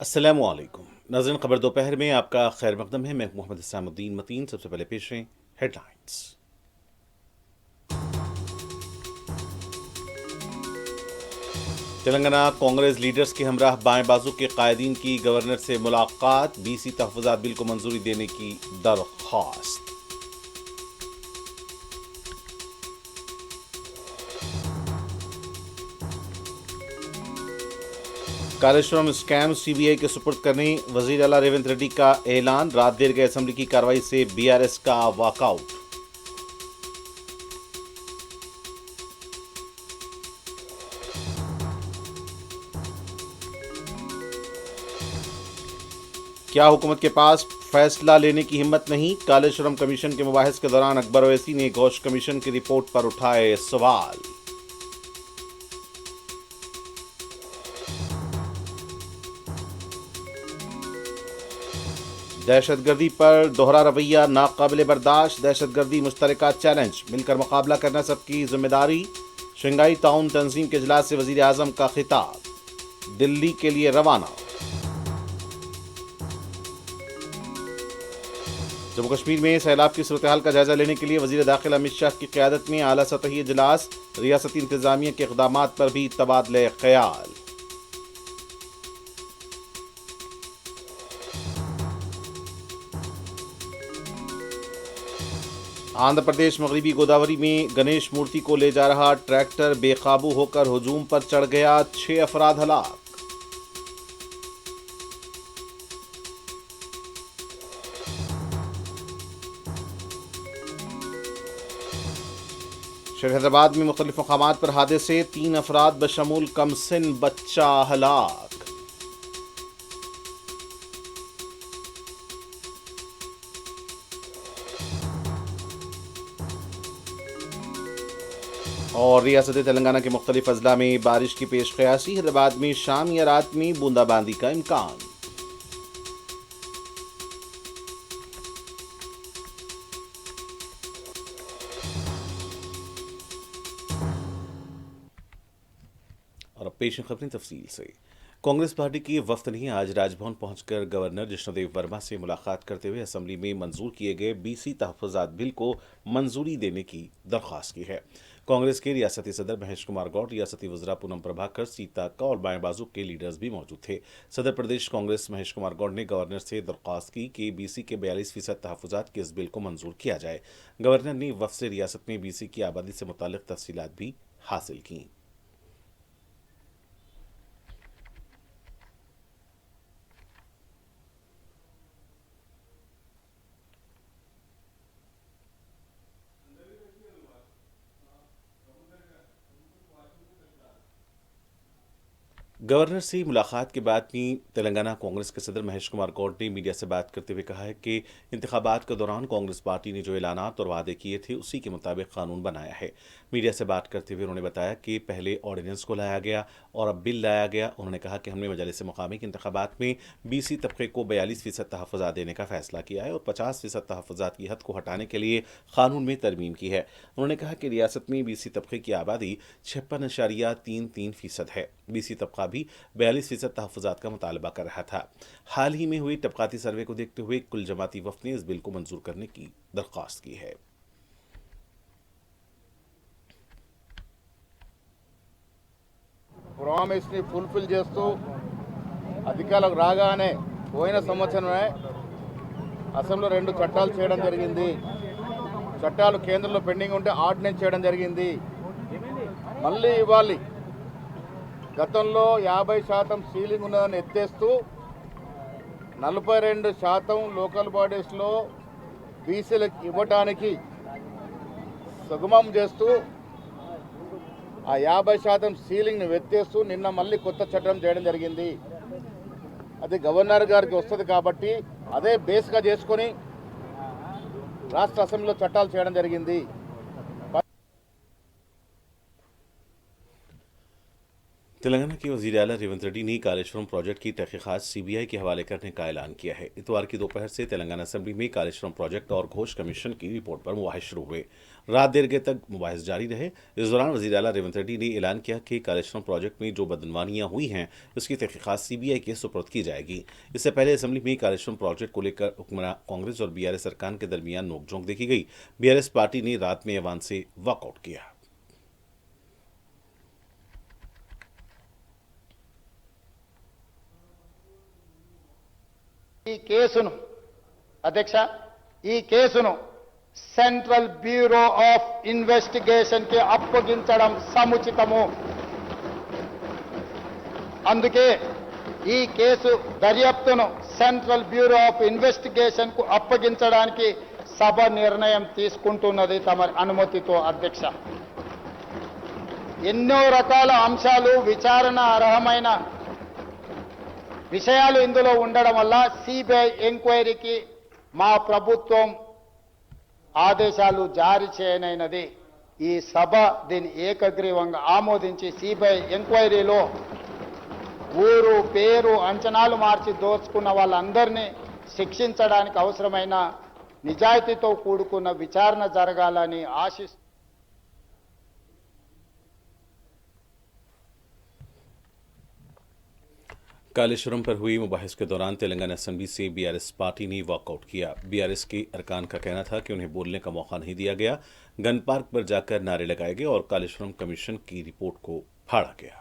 अस्सलामुअलैकुम नाज़रीन, खबर दोपहर में आपका खैर मकदम है। मैं मोहम्मद इस्लामुद्दीन मतीन। सबसे पहले पेश हैं हेडलाइंस। तेलंगाना कांग्रेस लीडर्स के हमराह बाएं बाजू के कायदीन की गवर्नर से मुलाकात, बीसी तहफ़्फ़ुज़ात बिल को मंजूरी देने की दरख्वास्त। कालेश्वरम स्कैम सीबीआई के सुपुर्द करने वजीर आला रेवंत रेड्डी का ऐलान, रात देर गए असेंबली की कार्रवाई से बीआरएस का वॉकआउट। क्या हुकूमत के पास फैसला लेने की हिम्मत नहीं? कालेश्वरम कमीशन के मुबाहिस के दौरान अकबर ओवैसी ने घोष कमीशन की रिपोर्ट पर उठाए सवाल। दहशतगर्दी पर दोहरा रवैया नाकाबिले बर्दाश्त, दहशतगर्दी मुश्तरका चैलेंज, मिलकर मुकाबला करना सबकी जिम्मेदारी। शंघाई ताउन तंजीम के इजलास से वजीर आजम का खिताब, दिल्ली के लिए रवाना। जम्मू कश्मीर में सैलाब की सूरत हाल का जायजा लेने के लिए वजीर दाखिला अमित शाह की क़यादत में आला सतही इजलास, रियासती इंतजामिया के इक़दाम पर भी तबादले ख्याल। आंध्र प्रदेश मगरबी गोदावरी में गणेश मूर्ति को ले जा रहा ट्रैक्टर बेकाबू होकर हुजूम पर चढ़ गया, 6 अफराद हलाक। शहर हैदराबाद में मुख्तलिफ मकामात पर हादसे, 3 अफराद बशमूल कमसिन बच्चा हलाक। और रियासत तेलंगाना के मुख्तलिफ अजला में बारिश की पेश कयासी, हैदराबाद में शाम या रात में बूंदाबांदी का इम्कान। और अब पेश खबरें तफसील से। कांग्रेस पार्टी की वफ्द ने आज राजभवन पहुंचकर गवर्नर जिष्णुदेव वर्मा से मुलाकात करते हुए असेंबली में मंजूर किए गए बीसी तहफ़्फ़ुज़ात बिल को मंजूरी देने की दरख्वास्त की है। कांग्रेस के रियासती सदर महेश कुमार गौड़, रियासती वज़रा पूनम प्रभाकर, सीता का और बाएं बाजू के लीडर्स भी मौजूद थे। सदर प्रदेश कांग्रेस महेश कुमार गौड़ ने गवर्नर से दरख्वास्त की कि बीसी के 42% तहफ़्फ़ुज़ात के इस बिल को मंजूर किया जाए। गवर्नर ने वफ्द से रियासत में बीसी की आबादी से मुताल्लिक़ तफसीलात भी हासिल की। गवर्नर से मुलाकात के बाद में तेलंगाना कांग्रेस के सदर महेश कुमार गौड़ ने मीडिया से बात करते हुए कहा है कि इंतखाबात के दौरान कांग्रेस पार्टी ने जो ऐलानात और वादे किए थे उसी के मुताबिक कानून बनाया है। मीडिया से बात करते हुए उन्होंने बताया कि पहले ऑर्डिनेंस को लाया गया और अब बिल लाया गया। उन्होंने कहा कि हमने मजलिस मुकामी के इंतखाबात में बीसी तबके को 42% तहफ़्फ़ुज़ात देने का फैसला किया है और 50% तहफ़्फ़ुज़ात की हद को हटाने के लिए कानून में तरमीम की है। उन्होंने कहा कि रियासत में बीसी तबके की आबादी 56.33% है। बीसी तबका भी 42% तहफ़्फ़ुज़ात का मुतालबा कर रहा था। हाल ही में हुई तबकाती सर्वे को देखते हुए कुल जमाती वफ़द ने इस बिल को मंजूर करने की दरख्वास्त की है। ప్రామిస్ ని ఫుల్ఫిల్ చేస్తూ అధికారులకు రాగానే పోయిన సంవత్సరమే అసెంబ్లీలో 2 చట్టాలు చేయడం జరిగింది. చట్టాలు కేంద్రంలో పెండింగ్ ఉంటే ఆర్డినెన్స్ చేయడం జరిగింది. మళ్ళీ ఇవ్వాలి. గతంలో 50% సీలింగ్ ఉన్నదని ఎత్తేస్తూ 42% లోకల్ బాడీస్లో బీసీలకు ఇవ్వడానికి సుగమం చేస్తూ ఆ 50% సీలింగ్ని వెత్తేస్తూ నిన్న మళ్ళీ కొత్త చట్టం చేయడం జరిగింది. అది గవర్నర్ గారికి వస్తుంది కాబట్టి అదే బేస్గా చేసుకొని రాష్ట్ర అసెంబ్లీలో చట్టాలు చేయడం జరిగింది. तेलंगाना के वजीर आला रेवंत रेड्डी ने कालेश्वरम प्रोजेक्ट की तहकीकात सीबीआई के हवाले करने का ऐलान किया है। इतवार की दोपहर से तेलंगाना असेंबली में कालेश्वरम प्रोजेक्ट और घोष कमीशन की रिपोर्ट पर मुबाहिस शुरू हुए। रात देर गए तक मुबाहिस जारी रहे। इस दौरान वजीर आला रेवंत रेड्डी ने ऐलान किया कि कालेश्वरम प्रोजेक्ट में जो बदनवानियां हुई हैं उसकी तहकीकात सीबीआई के सुपुर्द की जाएगी। इससे पहले असेंबली में कालेश्वरम प्रोजेक्ट को लेकर हुक्मरान कांग्रेस और बीआरएस सरकार के दरमियान नोकझोंक देखी गई। बीआरएस पार्टी ने रात में ऐवान से वॉकआउट किया। ఈ కేసును అధ్యక్ష ఈ కేసును సెంట్రల్ బ్యూరో ఆఫ్ ఇన్వెస్టిగేషన్ కి అప్పగించడం సముచితము. అందుకే ఈ కేసు దర్యాప్తును సెంట్రల్ బ్యూరో ఆఫ్ ఇన్వెస్టిగేషన్ కు అప్పగించడానికి సభ నిర్ణయం తీసుకుంటున్నది తమ అనుమతితో అధ్యక్ష. ఎన్నో రకాల అంశాలు విచారణ అర్హమైన విషయాలు ఇందులో ఉండడం వల్ల సిబిఐ ఎంక్వైరీకి మా ప్రభుత్వం ఆదేశాలు జారీ చేయనైనది. ఈ సభ దీన్ని ఏకగ్రీవంగా ఆమోదించి సిబిఐ ఎంక్వైరీలో ఊరు పేరు అంచనాలు మార్చి దోచుకున్న వాళ్ళందరినీ శిక్షించడానికి అవసరమైన నిజాయితీతో కూడుకున్న విచారణ జరగాలని ఆశిస్తూ कालेश्वरम पर हुई मुबाहिस के दौरान तेलंगाना असेंबली से बीआरएस पार्टी ने वॉकआउट किया। बीआरएस के अरकान का कहना था कि उन्हें बोलने का मौका नहीं दिया गया। गन पार्क पर जाकर नारे लगाए गए और कालेश्वरम कमीशन की रिपोर्ट को फाड़ा गया।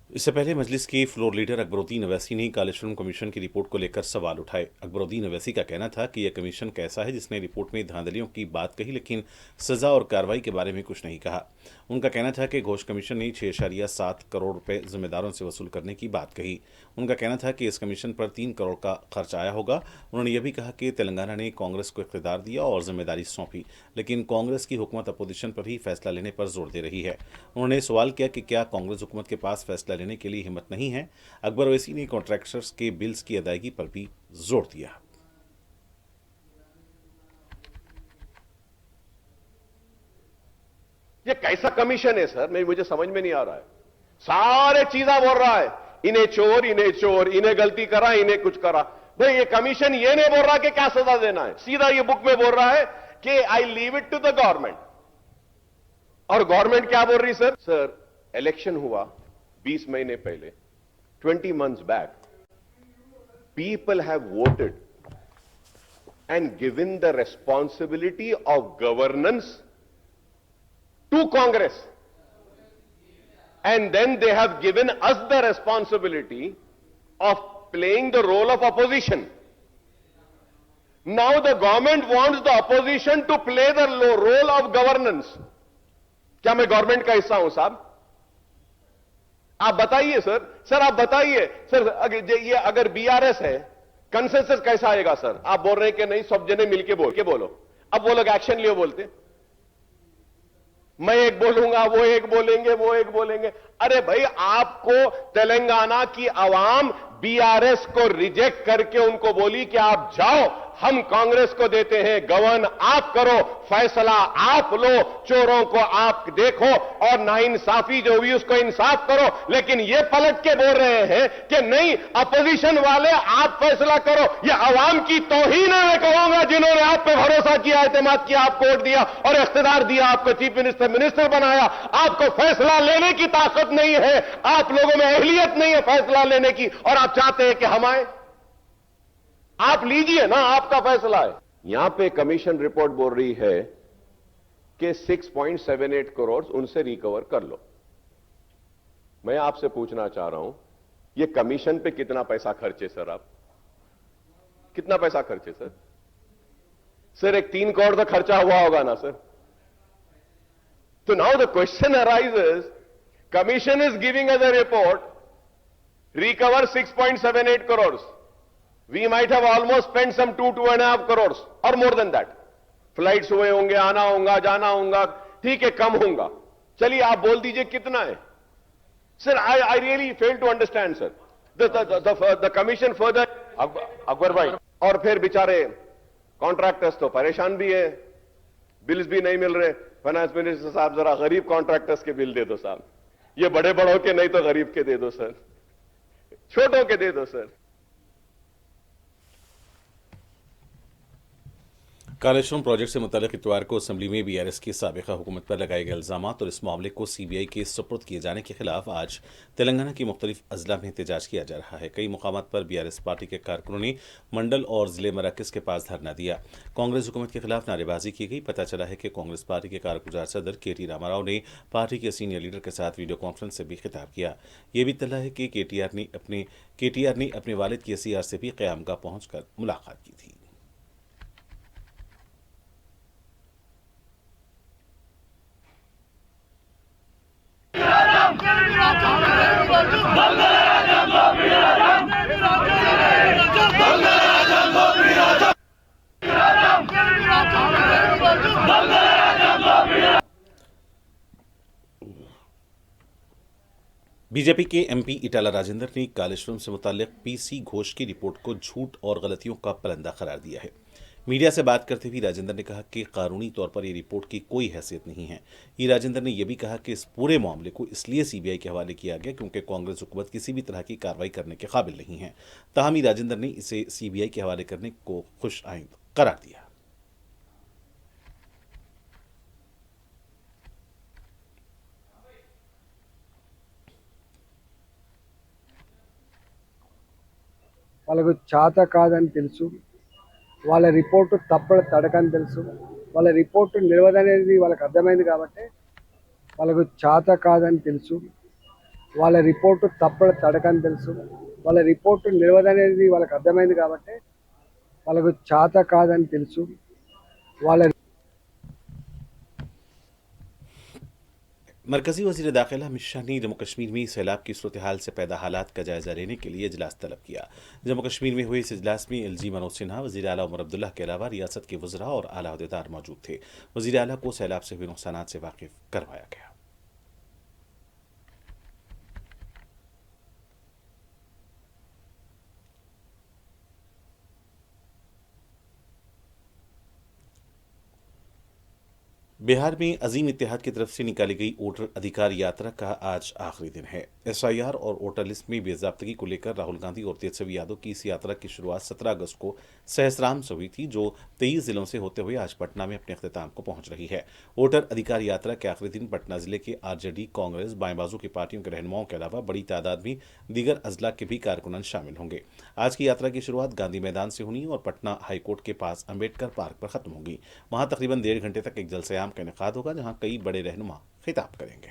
इससे पहले मजलिस के फ्लोर लीडर अकबरुद्दीन अवैसी ने कालेश्वरम कमीशन की रिपोर्ट को लेकर सवाल उठाए। अकबरुद्दीन अवैसी का कहना था कि यह कमीशन कैसा है जिसने रिपोर्ट में धांधलियों की बात कही लेकिन सजा और कार्रवाई के बारे में कुछ नहीं कहा। उनका कहना था कि घोष कमीशन ने 6.7 करोड़ रुपए जिम्मेदारों से वसूल करने की बात कही। उनका कहना था कि इस कमीशन पर 3 करोड़ का खर्च आया होगा। उन्होंने यह भी कहा कि तेलंगाना ने कांग्रेस को इख्तियार दिया और जिम्मेदारी सौंपी, लेकिन कांग्रेस की हुकूमत अपोजिशन पर ही फैसला लेने पर जोर दे रही है। उन्होंने सवाल किया कि क्या कांग्रेस हुकूमत के पास फैसला लेने के लिए हिम्मत नहीं है। अकबर ओवैसी ने कॉन्ट्रैक्टर्स के बिल्स की अदायगी पर भी जोर दिया। ये कैसा कमीशन है सर, मुझे समझ में नहीं आ रहा है। सारे चीजा बोल रहा है, इन्हें चोर, इन्हें गलती करा, इन्हें कुछ करा। भाई ये कमीशन ये नहीं बोल रहा कि क्या सजा देना है, सीधा ये बुक में बोल रहा है कि I leave it to the government. और गवर्नमेंट क्या बोल रही सर? सर इलेक्शन हुआ 20 महीने पहले, 20 months back, people have voted and given the responsibility of governance to Congress, and then they have given us the responsibility of playing the role of opposition. Now the government wants the opposition to play the role of governance. क्या मैं government का हिस्सा हूं साहब? आप बताइए sir आप बताइए सर, अगर बीआरएस है, कंसेंसस कैसा आएगा सर? आप बोल रहे हैं कि नहीं सब जने मिलके बोलो। अब वो लोग एक्शन लिए बोलते, मैं एक बोलूंगा, वो एक बोलेंगे। अरे भाई, आपको तेलंगाना की आवाम बीआरएस को रिजेक्ट करके उनको बोली कि आप जाओ, हम कांग्रेस को देते हैं गवर्न, आप करो, फैसला आप लो, चोरों को आप देखो और नाइंसाफी जो हुई उसको इंसाफ करो। लेकिन ये पलट के बोल रहे हैं कि नहीं, अपोजिशन वाले आप फैसला करो। ये आवाम की तौहीन है, मैं कहूंगा, जिन्होंने आप पे भरोसा किया, एतमाद किया, आपको वोट दिया और इख्तियार दिया, आपको चीफ मिनिस्टर बनाया। आपको फैसला लेने की ताकत नहीं है, आप लोगों में अहलियत नहीं है फैसला लेने की, और आप चाहते हैं कि हम आए। आप लीजिए ना, आपका फैसला है। यहां पे कमीशन रिपोर्ट बोल रही है कि 6.78 करोड़ उनसे रिकवर कर लो। मैं आपसे पूछना चाह रहा हूं, ये कमीशन पे कितना पैसा खर्चे सर? आप कितना पैसा खर्चे सर? सर एक 3 करोड़ तो खर्चा हुआ होगा ना सर? तो now the question arises, commission is giving as a report, recover 6.78 crores. We might have almost spent some 2.5 crores or more than that. Flights हुए होंगे, आना होगा, जाना होगा, ठीक है, कम होगा। चलिए आप बोल दीजिए कितना है sir? I really fail to understand sir. The commission further, Akbar भाई, और फिर बेचारे कॉन्ट्रैक्टर्स तो परेशान भी है, बिल्स भी नहीं मिल रहे। फाइनेंस मिनिस्टर साहब जरा गरीब कॉन्ट्रैक्टर्स के बिल दे दो साहब, ये बड़े बड़ों के नहीं तो गरीब के दे दो सर, छोटों के दे दो सर। कालेश्वरम प्रोजेक्ट से मुतालिक इतवार को असम्बली में बीआरएस की साबिका हुकूमत पर लगाए गए इल्जाम और इस मामले को सीबीआई के सुपुर्द किए जाने के खिलाफ आज तेलंगाना के मुख्तलिफ अजला में एहतजाज किया जा रहा है। कई मुकामात पर बीआरएस पार्टी के कारकुनों ने मंडल और जिले मराकज के पास धरना दिया। कांग्रेस हुकूमत के खिलाफ नारेबाजी की गई। पता चला है कि कांग्रेस पार्टी के कारगुजार सदर केटी रामाराव ने पार्टी के सीनियर लीडर के साथ वीडियो कॉन्फ्रेंस से भी खिताब किया। ये भी तला है कि केटीआर ने अपने वालिद के सीआर से भी क़यामगाह पहुंचकर मुलाकात की थी। बीजेपी के एमपी इटाला राजेंद्र ने कालेश्वरम से मुताल्लिक पीसी घोष की रिपोर्ट को झूठ और गलतियों का पलंदा करार दिया है। मीडिया से बात करते हुए राजेंद्र ने कहा कि कानूनी तौर पर ये रिपोर्ट की कोई हैसियत नहीं है। ई राजेंद्र ने यह भी कहा कि इस पूरे मामले को इसलिए सीबीआई के हवाले किया गया क्योंकि कांग्रेस हुकूमत किसी भी तरह की कार्रवाई करने के काबिल नहीं है। ताहम ई राजेंद्र ने इसे सीबीआई के हवाले करने को खुश आइंद करार दिया। వాళ్ళకు చేత కాదని తెలుసు, వాళ్ళ రిపోర్టు తప్పడు తడకని తెలుసు, వాళ్ళ రిపోర్టు నిలవదనేది వాళ్ళకి అర్థమైంది కాబట్టి వాళ్ళకు చేత కాదని తెలుసు, వాళ్ళ రిపోర్టు తప్పడు తడకని తెలుసు, వాళ్ళ రిపోర్టు నిలవదనేది వాళ్ళకి అర్థమైంది కాబట్టి వాళ్ళకు చేత కాదని తెలుసు, వాళ్ళ मरकजी वज़ीर दाखिला अमित शाह ने जम्मू कश्मीर में सैलाब की सूरत हाल से पैदा हालात का जायजा लेने के लिए इजलास तलब किया। जम्मू कश्मीर में हुए इस इजलास में एलजी मनोज सिन्हा, वज़ीर आला उमर अब्दुल्ला के अलावा रियासत के वज़रा और आला अहदेदार मौजूद थे। वज़ीर आला को सैलाब से हुए नुकसानात से वाकिफ करवाया गया। बिहार में अजीम इत्तेहाद की तरफ से निकाली गई वोटर अधिकार यात्रा का आज आखिरी दिन है। एसआईआर और वोटर लिस्ट में बेज़ाब्तगी को लेकर राहुल गांधी और तेजस्वी यादव की इस यात्रा की शुरुआत 17 अगस्त को सहसराम से हुई थी, जो 23 जिलों से होते हुए आज पटना में अपने अख्तिताम को पहुंच रही है। वोटर अधिकार यात्रा के आखिरी दिन पटना जिले के आरजेडी, कांग्रेस, बाएं बाजू की पार्टियों के रहनुमाओं के अलावा बड़ी तादाद में दीगर अजला के भी कारकुनान शामिल होंगे। आज की यात्रा की शुरुआत गांधी मैदान से हुई और पटना हाईकोर्ट के पास अम्बेडकर पार्क पर खत्म होगी। वहां तकरीबन 1.5 घंटे तक एक जलसे का इनेकाद होगा, जहां कई बड़े रहनुमा खिताब करेंगे।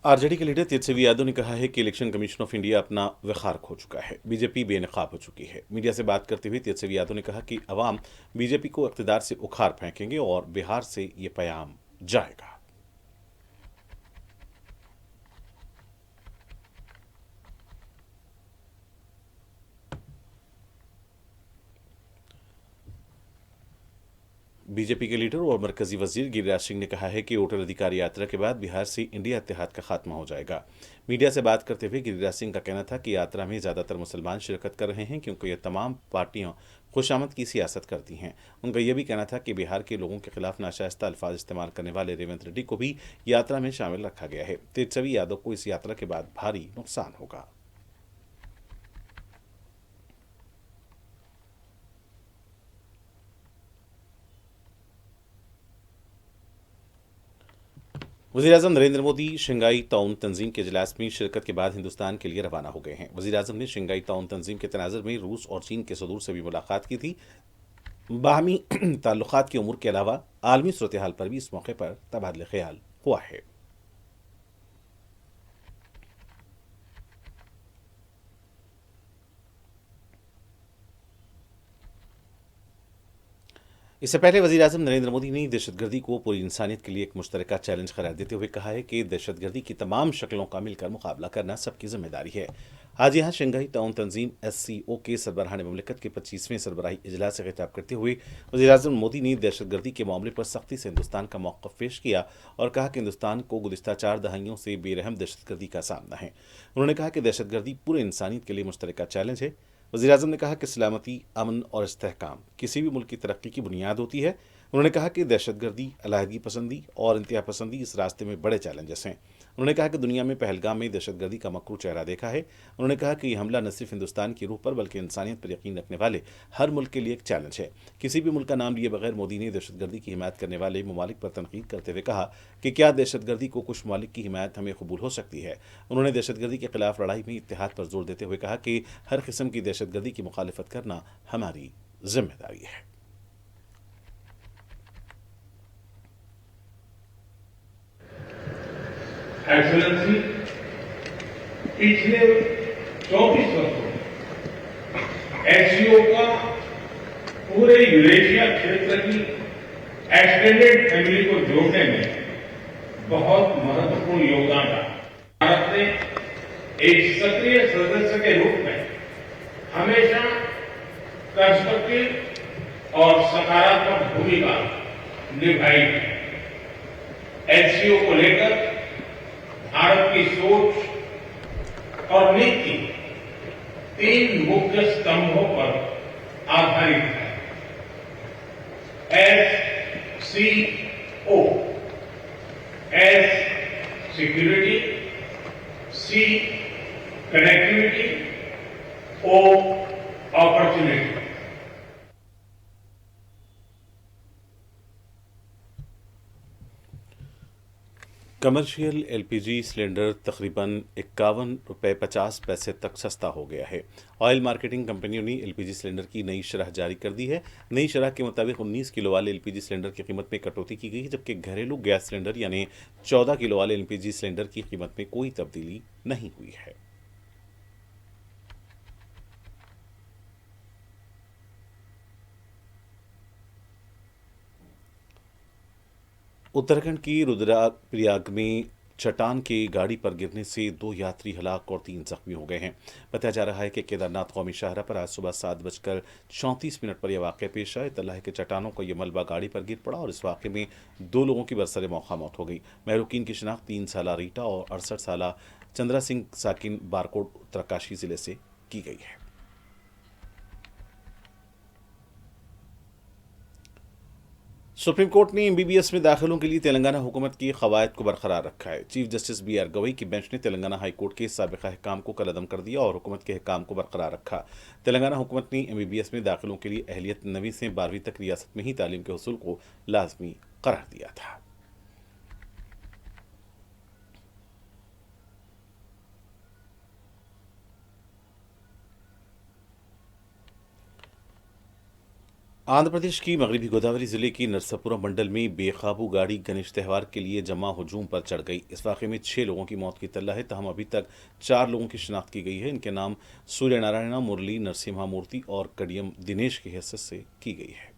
आरजेडी के लीडर तेजस्वी यादव ने कहा है कि इलेक्शन कमीशन ऑफ इंडिया अपना वखार खो चुका है, बीजेपी बेनकाब हो चुकी है। मीडिया से बात करते हुए तेजस्वी यादव ने कहा कि अवाम बीजेपी को इक़्तिदार से उखाड़ फेंकेंगे और बिहार से ये पैगाम जाएगा। बीजेपी के लीडर और मरकजी वजीर गिरिराज सिंह ने कहा है कि वोटर अधिकार यात्रा के बाद बिहार से इंडिया इत्तेहाद का खात्मा हो जाएगा। मीडिया से बात करते हुए गिरिराज सिंह का कहना था कि यात्रा में ज़्यादातर मुसलमान शिरकत कर रहे हैं क्योंकि ये तमाम पार्टियां खुशामद की सियासत करती हैं। उनका यह भी कहना था कि बिहार के लोगों के खिलाफ नाशाइस्ता अल्फाज इस्तेमाल करने वाले रेवंत रेड्डी को भी यात्रा में शामिल रखा गया है। तेजस्वी यादव को इस यात्रा के बाद भारी नुकसान होगा। वज़ीर-ए-आज़म नरेंद्र मोदी शंघाई ताउन तंजीम के इजलास में शिरकत के बाद हिंदुस्तान के लिए रवाना हो गए हैं। वज़ीर-ए-आज़म ने शंघाई ताउन तंजीम के तनाज़ुर में रूस और चीन के सदूर से भी मुलाकात की थी। बाहमी ताल्लुकात के उमूर के अलावा आलमी सूरत हाल पर भी इस मौके पर तबादले ख्याल हुआ है। इससे पहले वज़ीर-ए-आज़म नरेंद्र मोदी ने दहशतगर्दी को पूरी इंसानियत के लिए एक मुश्तरका चैलेंज करार देते हुए कहा है कि दहशतगर्दी की तमाम शक्लों का मिलकर मुकाबला करना सबकी जिम्मेदारी है। आज यहाँ शंघाई ताउन तंजीम SCO के सरबराहान मुमलिकत के 25वें सरबराही इजलास से खिताब करते हुए वज़ीर-ए-आज़म मोदी ने दहशतगर्दी के मामले पर सख्ती से हिंदुस्तान का मौक़िफ़ पेश किया और कहा कि हिंदुस्तान को गुज़िश्ता 4 दहाइयों से बेरहम दहशतगर्दी का सामना है। उन्होंने कहा कि दहशतगर्दी पूरे इंसानियत के लिए मुश्तरका चैलेंज है। वज़ीर-ए-आज़म ने कहा कि सलामती, अमन और इस्तेहकाम किसी भी मुल्क की तरक्की की बुनियाद होती है। उन्होंने कहा कि दहशतगर्दी, अलहदगी पसंदी और इंतहा पसंदी इस रास्ते में बड़े चैलेंजेस हैं। उन्होंने कहा कि दुनिया में पहलगाम में दहशतगर्दी का मकरू चेहरा देखा है। उन्होंने कहा कि यह हमला न सिर्फ हिंदुस्तान की रूह पर बल्कि इंसानियत पर यकीन रखने वाले हर मुल्क के लिए एक चैलेंज है। किसी भी मुल्क का नाम लिए बगैर मोदी ने दहशतगर्दी की हिमायत करने वाले ममालिक पर तनकीद करते हुए कहा कि क्या दहशतगर्दी को कुछ ममालिक की हिमायत हमें कबूल हो सकती है। उन्होंने दहशतगर्दी के खिलाफ लड़ाई में इत्तेहाद पर जोर देते हुए कहा कि हर किस्म की दहशतगर्दी की मुखालिफत करना हमारी जिम्मेदारी है। एक्सेलेंसी, पिछले 24 वर्षों में SCO का पूरे यूरेशिया क्षेत्र की एक्सटेंडेड फैमिली को जोड़ने में बहुत महत्वपूर्ण योगदान रहा। भारत ने एक सक्रिय सदस्य के रूप में हमेशा कंस्ट्रक्टिव और सकारात्मक भूमिका निभाई है। SCO को लेकर भारत की सोच और नीति 3 मुख्य स्तंभों पर आधारित है। SCO, S security, C connectivity, O opportunity. Commercial LPG cylinder तकरीबन 51 रुपये 50 पैसे तक सस्ता हो गया है। ऑयल मार्केटिंग कंपनियों ने LPG सिलेंडर की नई शरह जारी कर दी है। नई शरह के मुताबिक 19 किलो वाले LPG सिलेंडर की कीमत में कटौती की गई है, जबकि घरेलू गैस सिलेंडर यानी 14 किलो वाले LPG सिलेंडर की कीमत में कोई तब्दीली नहीं हुई है। उत्तराखंड की रुद्रप्रयाग में चट्टान के गाड़ी पर गिरने से 2 यात्री हलाक और 3 जख्मी हो गए हैं। बताया जा रहा है कि केदारनाथ कौमी शाहरा पर आज सुबह 7:34 पर यह वाक़या पेश आया। तल्ला है कि चट्टानों का यह मलबा गाड़ी पर गिर पड़ा और इस वाक़े में 2 लोगों की बरसरे मौका मौत हो गई। महरूकीन की शिनाख्त 3 साला रीटा और 68 साला चंद्रा सिंह साकिन बारकोट उत्तरकाशी जिले से की गई है। सुप्रीम कोर्ट ने MBBS में दाखिलों के लिए तेलंगाना हुकूमत की कवायद को बरकरार रखा है। चीफ जस्टिस BR गवई की बेंच ने तेलंगाना हाई कोर्ट के साबिका हुकाम को कलअदम कर दिया और हुकूमत के हुकाम को बरकरार रखा। तेलंगाना हुकूमत ने MBBS में दाखिलों के लिए अहलियत 9वीं से 12वीं तक रियासत में ही तालीम के हसूल को लाजमी करार दिया था। आंध्र प्रदेश की मगरबी गोदावरी जिले की नरसापुरम मंडल में बेकाबू गाड़ी गणेश त्यौहार के लिए जमा हुजूम पर चढ़ गई। इस वाक़े में 6 लोगों की मौत की तल्ला है। तहम अभी तक 4 लोगों की शिनाख्त की गई है। इनके नाम सूर्य नारायण, मुरली नरसिम्हा मूर्ति और कडियम दिनेश की हैसियत से की गई है।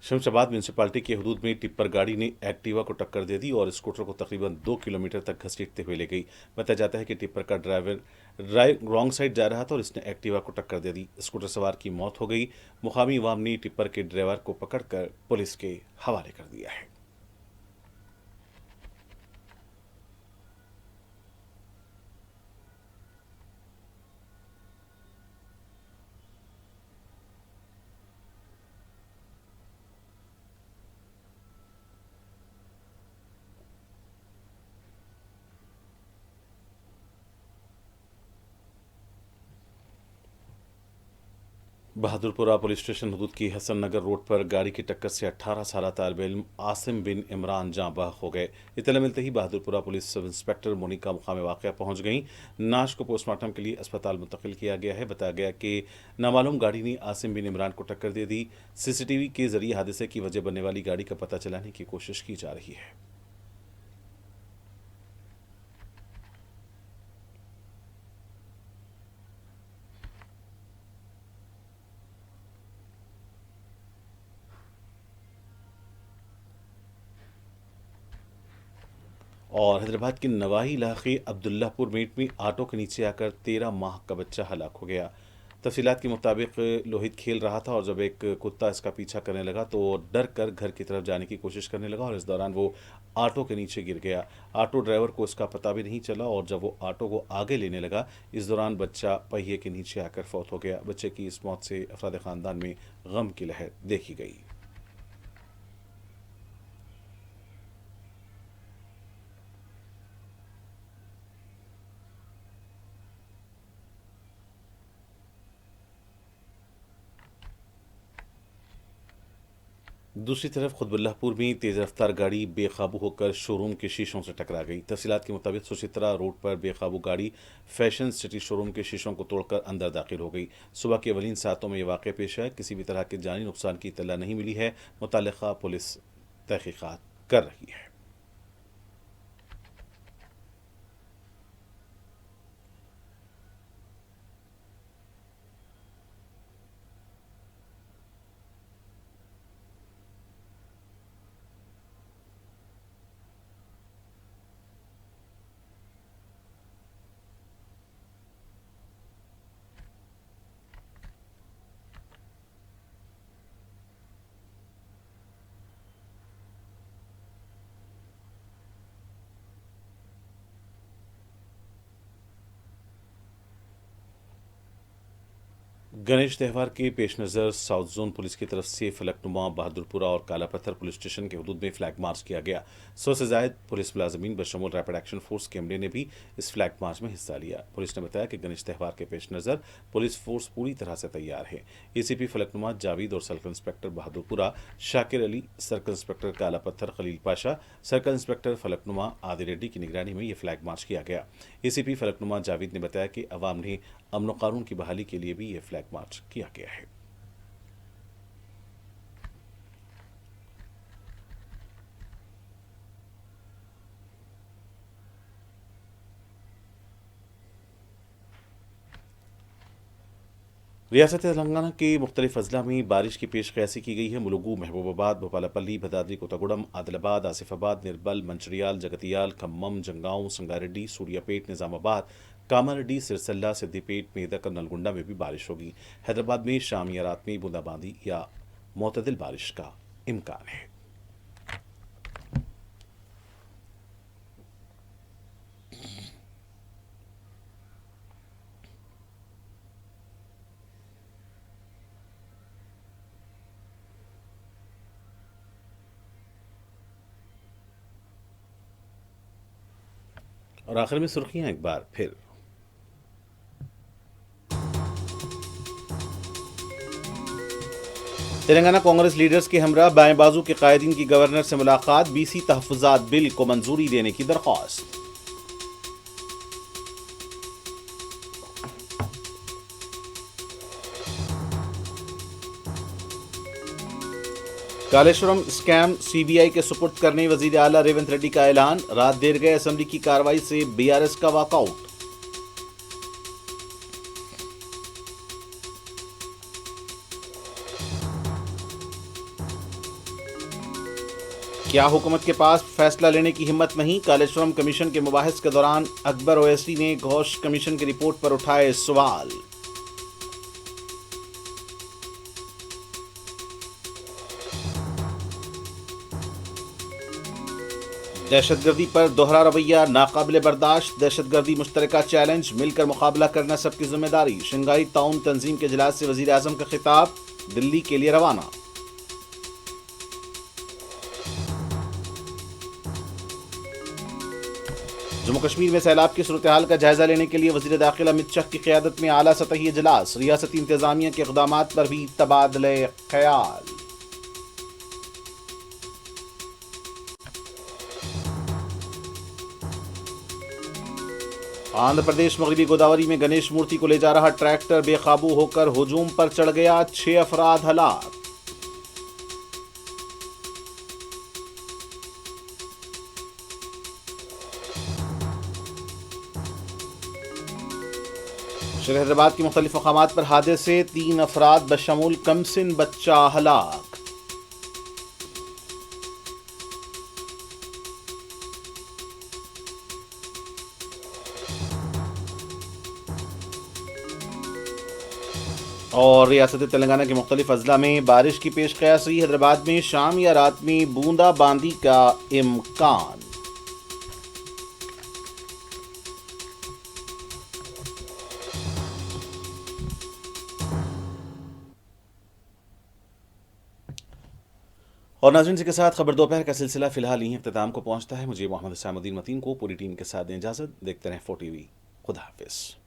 शमशाबाद म्यूनसिपालिटी की हदूद में टिप्पर गाड़ी ने एक्टिवा को टक्कर दे दी और स्कूटर को तकरीबन 2 किलोमीटर तक घसीटते हुए ले गई। बताया जाता है कि टिप्पर का ड्राइवर रॉन्ग साइड जा रहा था और इसने एक्टिवा को टक्कर दे दी। स्कूटर सवार की मौत हो गई। मुकामी अवाम ने टिप्पर के ड्राइवर को पकड़कर पुलिस के हवाले कर दिया है। बहादुरपुरा पुलिस स्टेशन हदूद की हसन नगर रोड पर गाड़ी की टक्कर से 18 साल तालिब इल्म आसिम बिन इमरान जाँ बहक हो गए। इत्तला मिलते ही Bahadurpura police sub inspector Monika मुकाम वाक़या पहुंच गईं। नाश को पोस्टमार्टम के लिए अस्पताल मुंतकिल किया गया है। बताया गया कि नामालूम गाड़ी ने आसिम बिन इमरान को टक्कर दे दी। सीसीटीवी के जरिए हादसे की वजह बनने वाली गाड़ी का पता चलाने की कोशिश की जा रही है। और हैदराबाद के नवाही इलाके अब्दुल्लापुर मेट में ऑटो के नीचे आकर 13 माह का बच्चा हलाक हो गया। तफसीलात के मुताबिक लोहित खेल रहा था और जब एक कुत्ता इसका पीछा करने लगा तो डर कर घर की तरफ जाने की कोशिश करने लगा और इस दौरान वो ऑटो के नीचे गिर गया। ऑटो ड्राइवर को इसका पता भी नहीं चला और जब वो ऑटो को आगे लेने लगा इस दौरान बच्चा पहिए के नीचे आकर फौत हो गया। बच्चे की इस मौत से अफराद खानदान में गम की लहर देखी गई। दूसरी तरफ खुतबुल्लाहपुर में तेज रफ्तार गाड़ी बेकाबू होकर शोरूम के शीशों से टकरा गई। तफसीलात के मुताबिक सुचित्रा रोड पर बेकाबू गाड़ी फैशन सिटी शोरूम के शीशों को तोड़कर अंदर दाखिल हो गई। सुबह के अवलीन सातों में यह वाक़या पेश आया। किसी भी तरह के जानी नुकसान की इत्तला नहीं मिली है। मुतल्लिका पुलिस तहकीकात कर रही है। गणेश त्यौहार के पेश नज़र साउथ जोन पुलिस की तरफ से फलकनुमा, बहादुरपुरा और काला पत्थर पुलिस स्टेशन के हदूद में फ्लैग मार्च किया गया। 100 से ज़ायद पुलिस मुलाजमीन बशमूल रैपिड एक्शन फोर्स के अमले ने भी इस फ्लैग मार्च में हिस्सा लिया। पुलिस ने बताया कि गणेश त्यौहार के पेश नज़र पुलिस फोर्स पूरी तरह से तैयार है। एसीपी फलकनुमा जावेद और circle inspector Bahadurpura Shakir Ali, circle inspector काला पत्थर खलील पाशा, सर्कल इंस्पेक्टर फलकनुमा आदि रेड्डी की निगरानी में यह फ्लैग मार्च किया गया। एसीपी फलकनुमा जावेद ने बताया कि अवाम ने अमन कानून की बहाली के लिए भी यह फ्लैग मार्च किया गया है। रियासत तेलंगाना के मुख्तलिफ अजला में बारिश की पेश कयासी की गई है। मुलुगू, महबूबाबाद, भोपालपल्ली, भदाद्री कोतागुड़म, आदिलाबाद, आसिफाबाद, निर्बल, मंचिरियाल, जगतियाल, खम्मम, जंगांव, संगारेड्डी, सूर्यापेट, निजामाबाद, कामारेड्डी, सिरसल्ला, सिद्दीपेट, मेदक और नलगुंडा में भी बारिश होगी। हैदराबाद में शाम या रात में बूंदाबांदी या मोतदिल बारिश का इम्कान है। और आखिर में सुर्खियां एक बार फिर। तेलंगाना कांग्रेस लीडर्स के हमरा बाएं बाजू के कायदीन की गवर्नर से मुलाकात, बीसी तहफ्फुजात बिल को मंजूरी देने की दरख्वास्त। कालेश्वरम स्कैम सीबीआई के सुपुर्द करने वजीर आला रेवंत रेड्डी का ऐलान, रात देर गए असेंबली की कार्रवाई से बीआरएस का वॉकआउट। क्या हुकूमत के पास फैसला लेने की हिम्मत नहीं? कालेश्वरम कमीशन के मुबाहिस के दौरान अकबर ओवैसी ने घोष कमीशन की रिपोर्ट पर उठाए सवाल। दहशतगर्दी पर दोहरा रवैया नाकाबिले बर्दाश्त, दहशतगर्दी मुश्तरका चैलेंज, मिलकर मुकाबला करना सबकी जिम्मेदारी। शंघाई ताउन तंजीम के इजलास से वजीर आजम का खिताब, दिल्ली के लिए रवाना। जम्मू कश्मीर में सैलाब की सूरत हाल का जायजा लेने के लिए वजीर दाखिला अमित शाह की क़यादत में आला सतही इजलास, रियासती इंतजामिया के इक़दाम पर भी तबादले ख्याल। आंध्र प्रदेश मगरबी गोदावरी में गणेश मूर्ति को ले जा रहा ट्रैक्टर बेकाबू होकर हुजूम पर चढ़ गया, 6 अफराद हलाक। शहर हैदराबाद के मुख्तलिफ मकामात पर हादसे, 3 अफराद बशमूल कमसिन बच्चा हलाक। और रियासत तेलंगाना के मुख्तलिफ अजला में बारिश की पेश क़यासी, हैदराबाद में शाम या रात में बूंदाबांदी का इम्कान। और नाज़रीन, के साथ खबर दोपहर का सिलसिला फिलहाल यहीं इख्तिताम को पहुंचता है। मुझे मोहम्मद सामुद्दीन मतीन को पूरी टीम के साथ दें इजाज़त। देखते रहें 4 TV। खुदा हाफिज़।